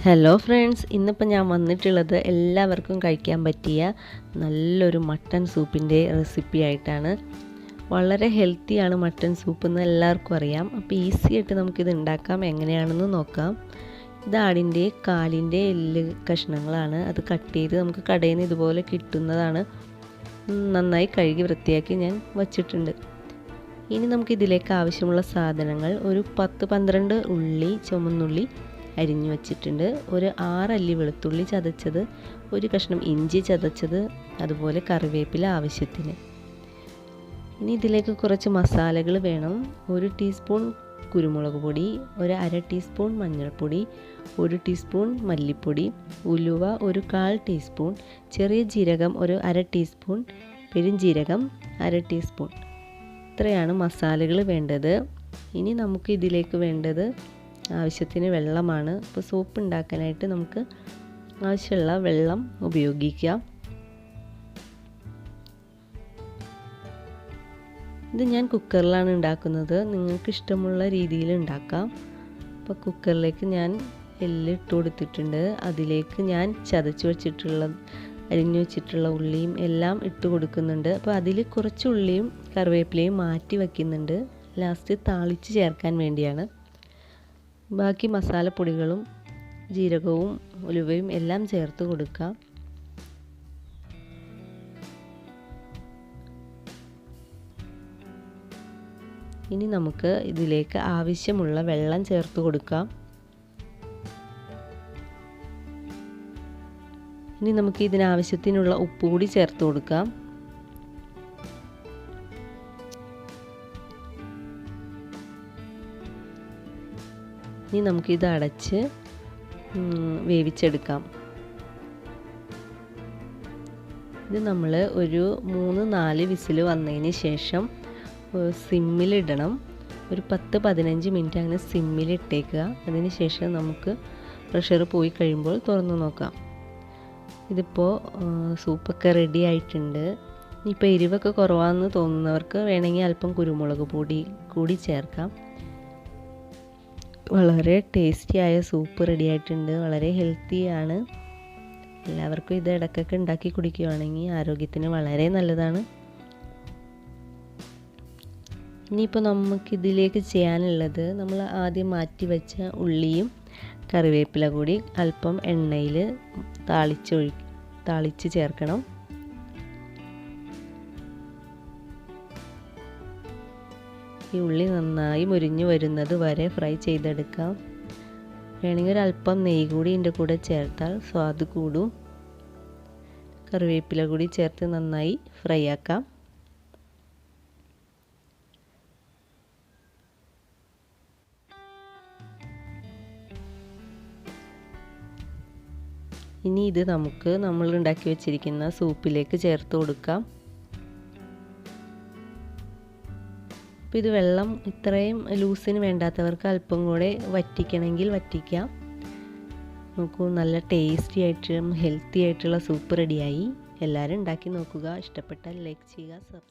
Hello friends, ഇന്നിപ്പോൾ ഞാൻ വന്നിട്ടുള്ളത് എല്ലാവർക്കും കഴിക്കാൻ പറ്റിയ നല്ലൊരു മട്ടൺ സൂപ്പിൻ്റെ റെസിപ്പി ആയിട്ടാണ്. വളരെ ഹെൽത്തിയാണ് മട്ടൺ സൂപ്പ് എന്ന് എല്ലാവർക്കും അറിയാം. അപ്പോൾ ഈസി ആയിട്ട് നമുക്കിത് ഉണ്ടാക്കാം. എങ്ങനെയാണെന്ന് നോക്കാം. ഇത് ആടിൻ്റെ കാലിൻ്റെ എല്ല് കഷ്ണങ്ങളാണ്. അത് കട്ട് ചെയ്ത് നമുക്ക് കടയിൽ നിന്ന് ഇതുപോലെ കിട്ടുന്നതാണ്. നന്നായി കഴുകി വൃത്തിയാക്കി ഞാൻ വച്ചിട്ടുണ്ട്. ഇനി നമുക്കിതിലേക്ക് ആവശ്യമുള്ള സാധനങ്ങൾ: ഒരു 10-12 ഉള്ളി, ചുമന്നുള്ളി അരിഞ്ഞു വച്ചിട്ടുണ്ട്, ഒരു 6 അല്ലി വെളുത്തുള്ളി ചതച്ചത്, ഒരു കഷ്ണം ഇഞ്ചി ചതച്ചത്, അതുപോലെ കറിവേപ്പില ആവശ്യത്തിന്. ഇനി ഇതിലേക്ക് കുറച്ച് മസാലകൾ വേണം. 1 ടീസ്പൂൺ കുരുമുളക് പൊടി, ഒരു 1/2 ടീസ്പൂൺ മഞ്ഞൾപ്പൊടി, 1 ടീസ്പൂൺ മല്ലിപ്പൊടി, ഉലുവ ഒരു 1/4 ടീസ്പൂൺ, ചെറിയ ജീരകം ഒരു 1/2 ടീസ്പൂൺ, പെരുംജീരകം 1/2 ടീസ്പൂൺ. ഇത്രയാണ് മസാലകൾ വേണ്ടത്. ഇനി നമുക്ക് ഇതിലേക്ക് വേണ്ടത് ആവശ്യത്തിന് വെള്ളമാണ്. ഇപ്പോൾ സൂപ്പ് ഉണ്ടാക്കാനായിട്ട് നമുക്ക് ആവശ്യമുള്ള വെള്ളം ഉപയോഗിക്കാം. ഇത് ഞാൻ കുക്കറിലാണ് ഉണ്ടാക്കുന്നത്. നിങ്ങൾക്ക് ഇഷ്ടമുള്ള രീതിയിൽ ഉണ്ടാക്കാം. അപ്പോൾ കുക്കറിലേക്ക് ഞാൻ എല്ല് ഇട്ട് കൊടുത്തിട്ടുണ്ട്. അതിലേക്ക് ഞാൻ അരിഞ്ഞു വെച്ചിട്ടുള്ള ഉള്ളിയും എല്ലാം ഇട്ട് കൊടുക്കുന്നുണ്ട്. അപ്പോൾ അതിൽ കുറച്ച് ഉള്ളിയും കറിവേപ്പിലയും മാറ്റി വയ്ക്കുന്നുണ്ട്, ലാസ്റ്റ് താളിച്ച് ചേർക്കാൻ വേണ്ടിയാണ്. ബാക്കി മസാലപ്പൊടികളും ജീരകവും ഉലുവയും എല്ലാം ചേർത്ത് കൊടുക്കാം. ഇനി നമുക്ക് ഇതിലേക്ക് ആവശ്യമുള്ള വെള്ളം ചേർത്ത് കൊടുക്കാം. ഇനി നമുക്ക് ഇതിനാവശ്യത്തിനുള്ള ഉപ്പ് കൂടി ചേർത്ത് കൊടുക്കാം. ഇനി നമുക്കിത് അടച്ച് വേവിച്ചെടുക്കാം. ഇത് നമ്മൾ ഒരു 3-4 വിസിൽ വന്നതിന് ശേഷം സിമ്മിലിടണം. ഒരു 10-15 മിനിറ്റ് അങ്ങനെ സിമ്മിലിട്ടേക്കുക. അതിന് ശേഷം നമുക്ക് പ്രഷർ പോയി കഴിയുമ്പോൾ തുറന്നു നോക്കാം. ഇതിപ്പോൾ സൂപ്പൊക്കെ റെഡി ആയിട്ടുണ്ട്. ഇപ്പോൾ എരിവൊക്കെ കുറവാണെന്ന് തോന്നുന്നവർക്ക് വേണമെങ്കിൽ അല്പം കുരുമുളക് പൊടി കൂടി ചേർക്കാം. വളരെ ടേസ്റ്റിയായ സൂപ്പ് റെഡി ആയിട്ടുണ്ട്. വളരെ ഹെൽത്തിയാണ്. എല്ലാവർക്കും ഇത് ഇടയ്ക്കൊക്കെ ഉണ്ടാക്കി കുടിക്കുകയാണെങ്കിൽ ആരോഗ്യത്തിന് വളരെ നല്ലതാണ്. ഇനിയിപ്പോൾ നമുക്കിതിലേക്ക് ചെയ്യാനുള്ളത്, നമ്മൾ ആദ്യം മാറ്റി വെച്ച ഉള്ളിയും കറിവേപ്പില കൂടി അല്പം എണ്ണയിൽ താളിച്ച് ചേർക്കണം. ഈ ഉള്ളി നന്നായി മുരിഞ്ഞു വരുന്നത് വരെ ഫ്രൈ ചെയ്തെടുക്കാം. വേണമെങ്കിൽ ഒരല്പം നെയ്യ് കൂടി ഇതിൻ്റെ കൂടെ ചേർത്താൽ സ്വാദ് കൂടും. കറിവേപ്പില കൂടി ചേർത്ത് നന്നായി ഫ്രൈ ആക്കാം. ഇനി ഇത് നമുക്ക് നമ്മൾ ഉണ്ടാക്കി വെച്ചിരിക്കുന്ന സൂപ്പിലേക്ക് ചേർത്ത് കൊടുക്കാം. അപ്പോൾ ഇത് വെള്ളം ഇത്രയും ലൂസിന് വേണ്ടാത്തവർക്ക് അല്പം കൂടെ വറ്റിക്കണമെങ്കിൽ വറ്റിക്കാം. നോക്കൂ, നല്ല ടേസ്റ്റി ആയിട്ടും ഹെൽത്തി ആയിട്ടുള്ള സൂപ്പ് റെഡിയായി. എല്ലാവരും ഉണ്ടാക്കി നോക്കുക. ഇഷ്ടപ്പെട്ടാൽ ലൈക്ക് ചെയ്യുക, സബ്സ്ക്രൈബ്